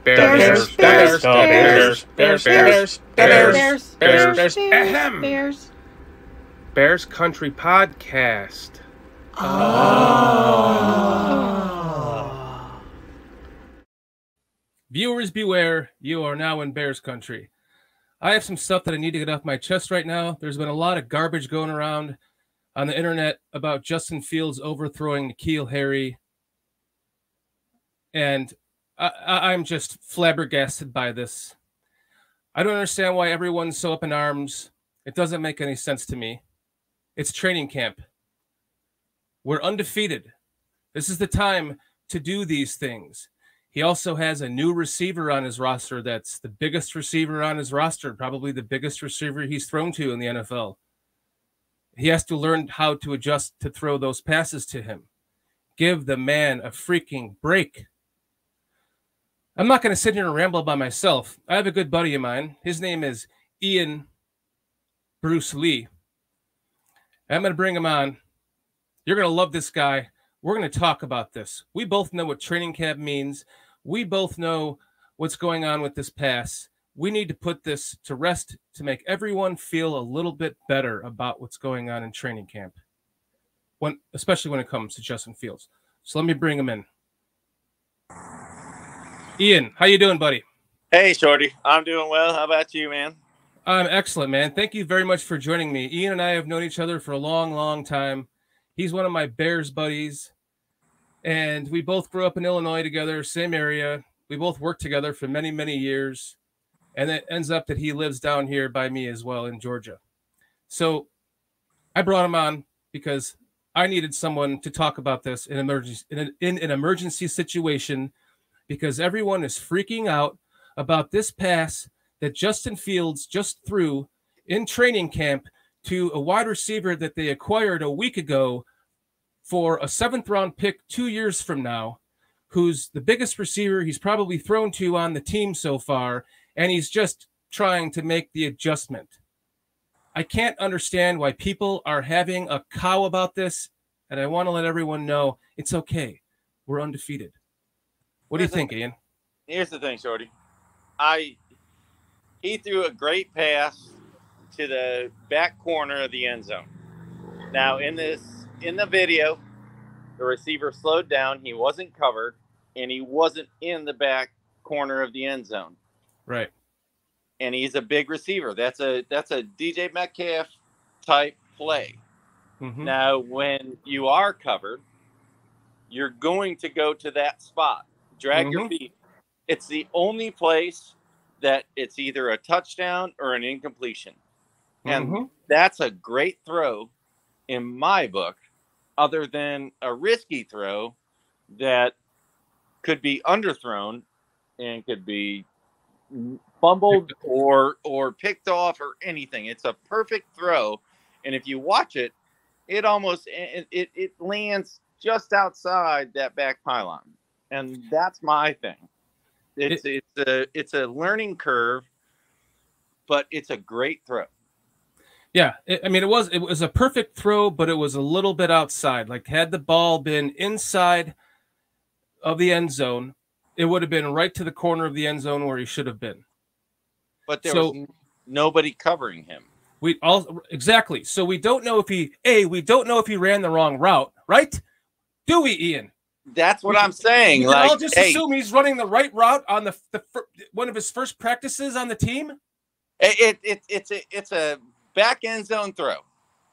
Bears, Bears, Bears, Bears, Bears, Bears, Bears, ahem. Bears Country Podcast. Viewers beware, you are now in Bears Country. I have some stuff that I need to get off my chest right now. There's been a lot of garbage going around on the internet about Justin Fields overthrowing N'Keal Harry. And I'm just flabbergasted by this. I don't understand why everyone's so up in arms. It doesn't make any sense to me. It's training camp. We're undefeated. This is the time to do these things. He also has a new receiver on his roster that's the biggest receiver on his roster, probably the biggest receiver he's thrown to in the NFL. He has to learn how to adjust to throw those passes to him. Give the man a freaking break. I'm not going to sit here and ramble by myself. I have a good buddy of mine. His name is Ian Bruce Lee. I'm going to bring him on. You're going to love this guy. We're going to talk about this. We both know what training camp means. We both know what's going on with this pass. We need to put this to rest to make everyone feel a little bit better about what's going on in training camp, especially when it comes to Justin Fields. So let me bring him in. Ian, how you doing, buddy? Hey, Shorty. I'm doing well. How about you, man? I'm excellent, man. Thank you very much for joining me. Ian and I have known each other for a long, long time. He's one of my Bears buddies, and we both grew up in Illinois together, same area. We both worked together for many, many years, and it ends up that he lives down here by me as well in Georgia. So I brought him on because I needed someone to talk about this in an emergency situation, because everyone is freaking out about this pass that Justin Fields just threw in training camp to a wide receiver that they acquired a week ago for a 7th-round pick 2 years from now, who's the biggest receiver he's probably thrown to on the team so far, and he's just trying to make the adjustment. I can't understand why people are having a cow about this, and I want to let everyone know it's okay. We're undefeated. What do you think, Ian? Here's the thing, Shorty. He threw a great pass to the back corner of the end zone. Now, in the video, the receiver slowed down. He wasn't covered, and he wasn't in the back corner of the end zone. Right. And he's a big receiver. That's a DJ Metcalf type play. Mm-hmm. Now, when you are covered, you're going to go to that spot. Drag your feet. It's the only place that it's either a touchdown or an incompletion. And that's a great throw in my book, other than a risky throw that could be underthrown and could be fumbled or picked off or anything. It's a perfect throw. And if you watch it, it lands just outside that back pylon. And that's my thing. It's a learning curve, but it's a great throw. Yeah, it was a perfect throw, but it was a little bit outside. Like, had the ball been inside of the end zone, it would have been right to the corner of the end zone where he should have been. But there was nobody covering him. Exactly. So we don't know if he ran the wrong route, right? Do we, Ian? That's what I'm saying. We can all just assume he's running the right route on the one of his first practices on the team. It's a back end zone throw,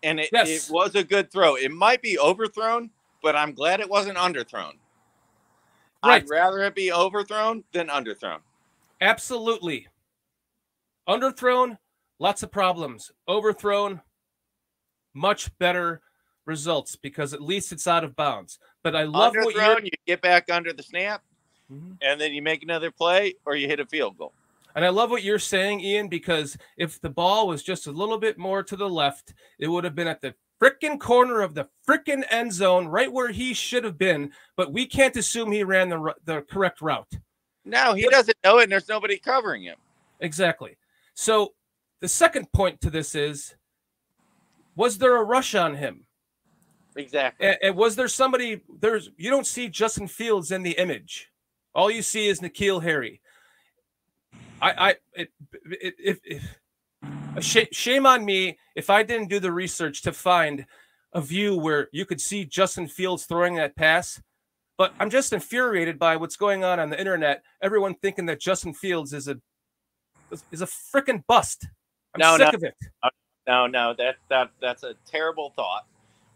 and it was a good throw. It might be overthrown, but I'm glad it wasn't underthrown. Right. I'd rather it be overthrown than underthrown. Absolutely. Underthrown, lots of problems. Overthrown, much better results, because at least it's out of bounds. But I love what you get back under the snap, and then you make another play, or you hit a field goal. And I love what you're saying, Ian, because if the ball was just a little bit more to the left, it would have been at the frickin' corner of the frickin' end zone, right where he should have been. But we can't assume he ran the correct route. No, he doesn't know it, and there's nobody covering him. Exactly. So the second point to this is, was there a rush on him? Exactly. And was there somebody? You don't see Justin Fields in the image. All you see is N'Keal Harry. Shame on me if I didn't do the research to find a view where you could see Justin Fields throwing that pass. But I'm just infuriated by what's going on the internet. Everyone thinking that Justin Fields is a freaking bust. I'm sick of it. No, that's a terrible thought.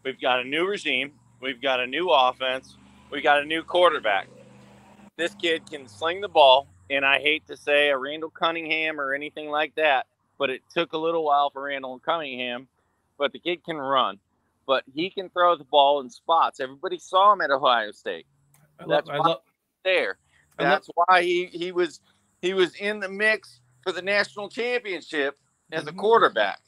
We've got a new regime. We've got a new offense. We got a new quarterback. This kid can sling the ball, and I hate to say a Randall Cunningham or anything like that, but it took a little while for Randall Cunningham. But the kid can run, but he can throw the ball in spots. Everybody saw him at Ohio State. That's why he was in the mix for the national championship as a quarterback.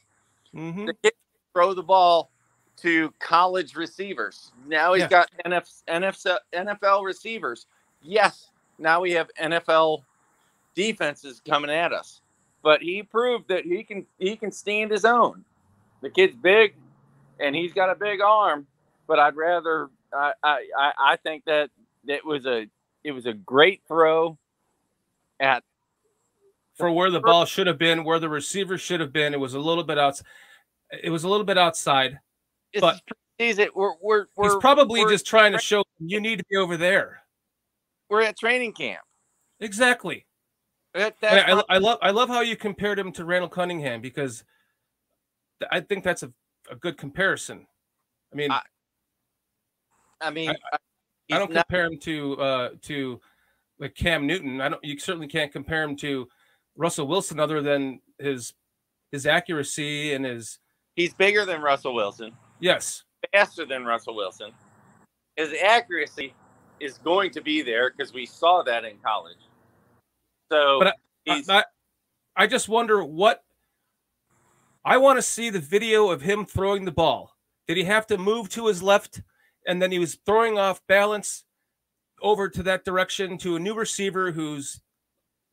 The kid can throw the ball to college receivers. Now he's got NFL receivers. Yes, now we have NFL defenses coming at us. But he proved that he can stand his own. The kid's big, and he's got a big arm. But I'd rather I think that it was a great throw at for where the ball should have been, where the receiver should have been. It was a little bit outside. But he's probably just trying to show you need to be over there. We're at training camp. Exactly. I love how you compared him to Randall Cunningham, because I think that's a good comparison. I mean, I don't compare him to like Cam Newton. You certainly can't compare him to Russell Wilson, other than his accuracy and his. He's bigger than Russell Wilson. Yes. Faster than Russell Wilson. His accuracy is going to be there because we saw that in college. So, but I just wonder what. I want to see the video of him throwing the ball. Did he have to move to his left, and then he was throwing off balance over to that direction to a new receiver who's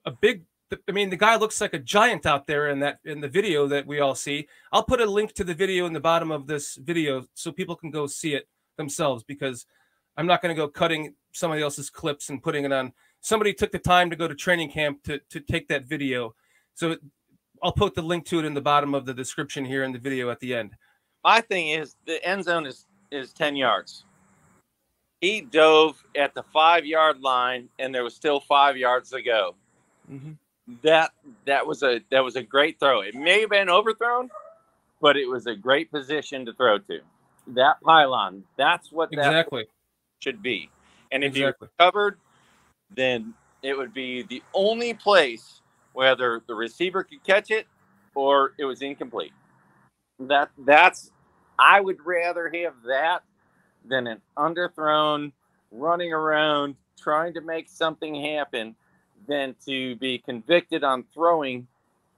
a big. I mean, the guy looks like a giant out there in the video that we all see. I'll put a link to the video in the bottom of this video so people can go see it themselves, because I'm not going to go cutting somebody else's clips and putting it on. Somebody took the time to go to training camp to take that video. So I'll put the link to it in the bottom of the description here in the video at the end. My thing is the end zone is 10 yards. He dove at the 5-yard line, and there was still 5 yards to go. Mm-hmm. That was a great throw. It may have been overthrown, but it was a great position to throw to. That pylon, that's what that should be. And if you covered, then it would be the only place whether the receiver could catch it or it was incomplete. That's I would rather have that than an underthrown, running around, trying to make something happen, than to be convicted on throwing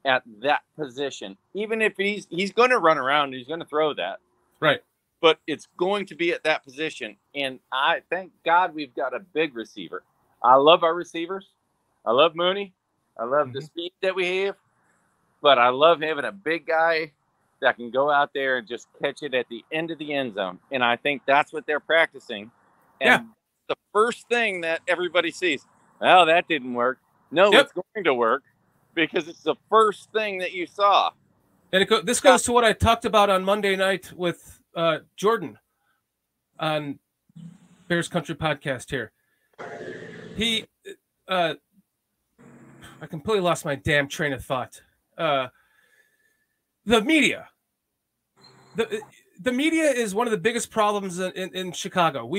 at that position. Even if he's going to run around, he's going to throw that. Right. But it's going to be at that position. And I thank God we've got a big receiver. I love our receivers. I love Mooney. I love the speed that we have. But I love having a big guy that can go out there and just catch it at the end of the end zone. And I think that's what they're practicing. And the first thing that everybody sees, well, that didn't work. No, it's going to work, because it's the first thing that you saw. And this goes to what I talked about on Monday night with Jordan on Bears Country Podcast here. I completely lost my damn train of thought. The media. The media is one of the biggest problems in Chicago.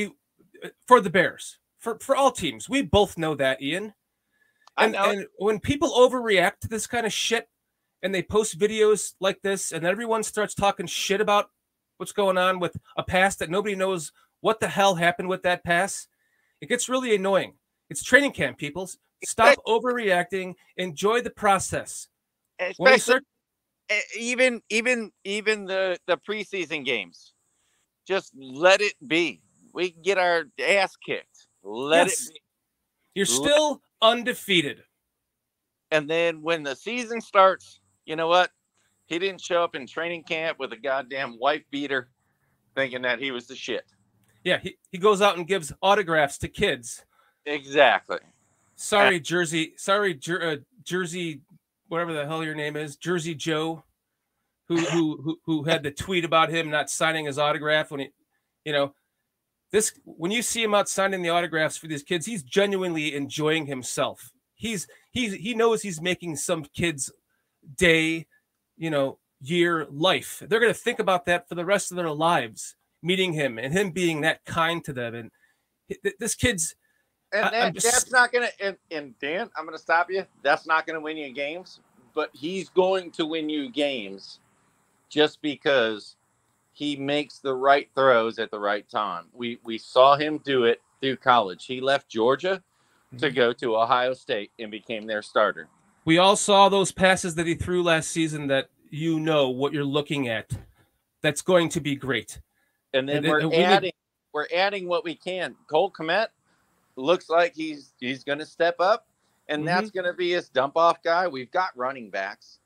For the Bears. For all teams. We both know that, Ian. And when people overreact to this kind of shit, and they post videos like this, and everyone starts talking shit about what's going on with a pass that nobody knows what the hell happened with that pass, it gets really annoying. It's training camp, people. Stop overreacting. Enjoy the process. Especially even the preseason games. Just let it be. We can get our ass kicked. Let it be. You're still undefeated. And then when the season starts, you know what? He didn't show up in training camp with a goddamn wife beater thinking that he was the shit. Yeah, he goes out and gives autographs to kids. Exactly. Sorry, Jersey Jersey, whatever the hell your name is, Jersey Joe, who had the tweet about him not signing his autograph when when you see him out signing the autographs for these kids, he's genuinely enjoying himself. He knows he's making some kids' day, year, life. They're going to think about that for the rest of their lives, meeting him and him being that kind to them. And this kid's, that's not going to, and Dan, I'm going to stop you. That's not going to win you games, but he's going to win you games just because he makes the right throws at the right time. We saw him do it through college. He left Georgia to go to Ohio State and became their starter. We all saw those passes that he threw last season that what you're looking at. That's going to be great. And then we're adding what we can. Cole Kmet looks like he's going to step up, and that's going to be his dump-off guy. We've got running backs.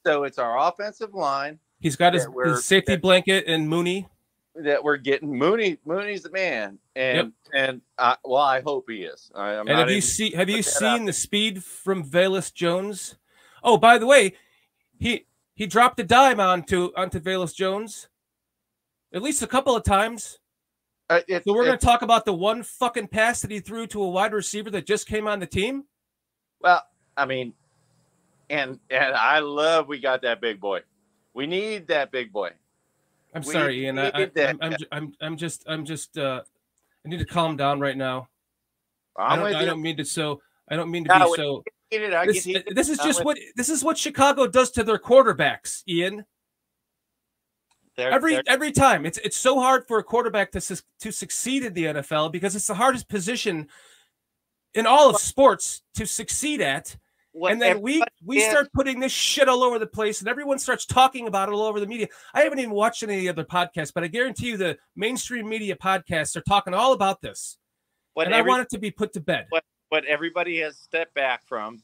So it's our offensive line. He's got his safety blanket and Mooney. That we're getting. Mooney's the man. And I hope he is. Have you seen the speed from Velus Jones? Oh, by the way, he dropped a dime onto Velus Jones at least a couple of times. So we're going to talk about the one fucking pass that he threw to a wide receiver that just came on the team. Well, I mean, and I love we got that big boy. We need that big boy. I'm sorry, Ian. I'm just. I need to calm down right now. I don't mean to be so. This is what Chicago does to their quarterbacks, Ian. Every time it's so hard for a quarterback to succeed in the NFL because it's the hardest position in all of sports to succeed at. And then we start putting this shit all over the place, and everyone starts talking about it all over the media. I haven't even watched any of the other podcasts, but I guarantee you the mainstream media podcasts are talking all about this. I want it to be put to bed. What everybody has stepped back from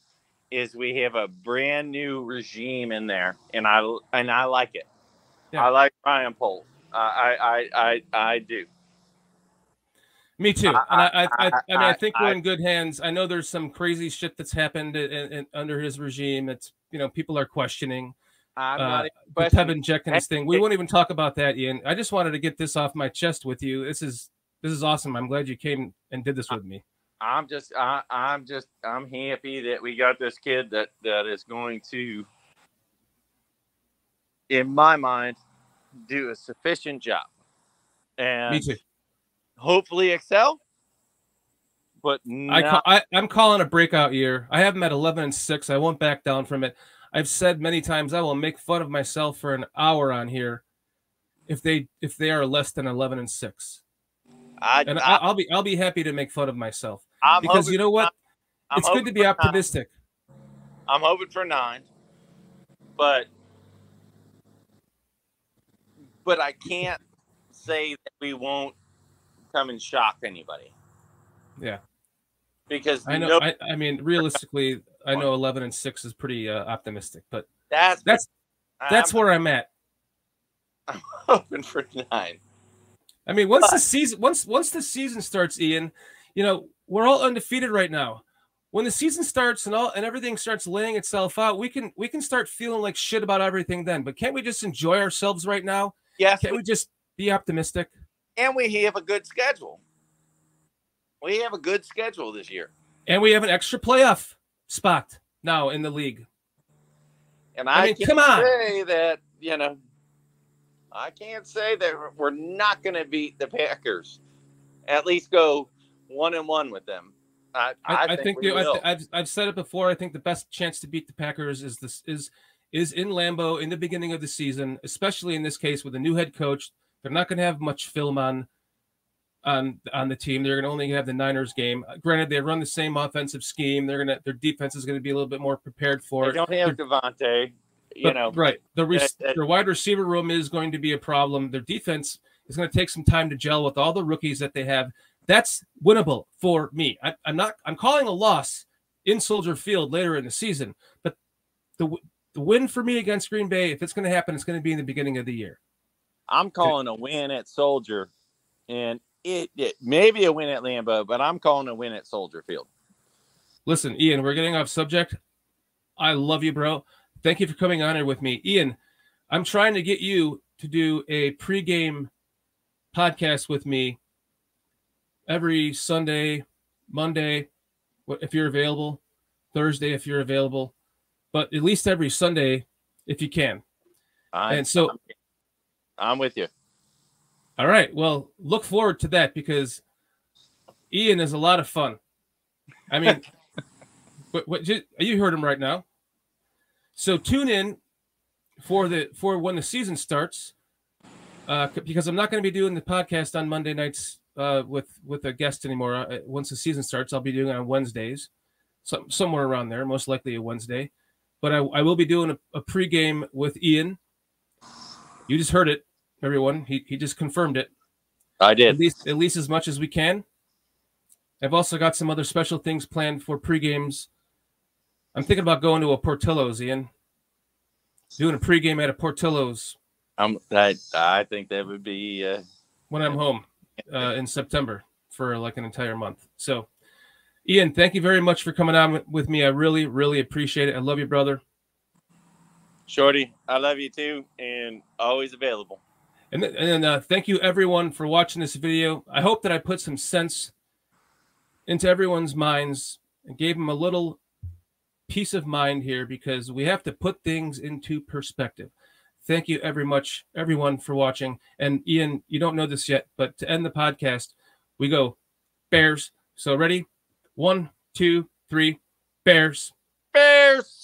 is we have a brand new regime in there, and I like it. Yeah. I like Ryan Poles. I do. Me too. I think we're in good hands. I know there's some crazy shit that's happened under his regime. It's people are questioning. I'm not the Tevin Jenkins thing. We won't even talk about that, Ian. I just wanted to get this off my chest with you. This is awesome. I'm glad you came and did this with me. I'm happy that we got this kid that is going to, in my mind, do a sufficient job. And me too. Hopefully excel, but I'm calling a breakout year. I have him at 11-6. I won't back down from it. I've said many times I will make fun of myself for an hour on here if they are less than 11-6. I'll be happy to make fun of myself because you know what? It's good to be optimistic. I'm hoping for 9, but I can't say that we won't come and shock anybody. Yeah, because I know. I mean, realistically, I know 11-6 is pretty optimistic, but that's where I'm at. I'm hoping for 9. I mean, once the season starts, Ian, we're all undefeated right now. When the season starts and everything starts laying itself out, we can start feeling like shit about everything then. But can't we just enjoy ourselves right now? Yes. Can't we just be optimistic? And we have a good schedule. We have a good schedule this year. And we have an extra playoff spot now in the league. And I mean, come on. Say that, I can't say that we're not going to beat the Packers. At least go 1-1 with them. I think I've said it before. I think the best chance to beat the Packers is in Lambeau in the beginning of the season, especially in this case with a new head coach. They're not going to have much film on the team. They're going to only have the Niners game. Granted, they run the same offensive scheme. Their defense is going to be a little bit more prepared for it. They don't have Devontae, right. Their wide receiver room is going to be a problem. Their defense is going to take some time to gel with all the rookies that they have. That's winnable for me. I'm calling a loss in Soldier Field later in the season, but the win for me against Green Bay, if it's going to happen, it's going to be in the beginning of the year. I'm calling a win at Soldier, and it may be a win at Lambeau, but I'm calling a win at Soldier Field. Listen, Ian, we're getting off subject. I love you, bro. Thank you for coming on here with me. Ian, I'm trying to get you to do a pregame podcast with me every Sunday, Monday, if you're available, Thursday, if you're available, but at least every Sunday, if you can. I'm with you. All right. Well, look forward to that because Ian is a lot of fun. I mean, you heard him right now. So tune in for when the season starts, because I'm not going to be doing the podcast on Monday nights with a guest anymore. Once the season starts, I'll be doing it on Wednesdays, somewhere around there, most likely a Wednesday. But I will be doing a pregame with Ian. You just heard it, everyone. He just confirmed it. I did. At least as much as we can. I've also got some other special things planned for pregames. I'm thinking about going to a Portillo's, Ian. Doing a pregame at a Portillo's. I think that would be when I'm home in September for like an entire month. So, Ian, thank you very much for coming on with me. I really, really appreciate it. I love you, brother. Shorty, I love you too, and always available. And thank you, everyone, for watching this video. I hope that I put some sense into everyone's minds and gave them a little peace of mind here, because we have to put things into perspective. Thank you everyone, for watching. And Ian, you don't know this yet, but to end the podcast, we go Bears. So ready? 1, 2, 3, Bears. Bears.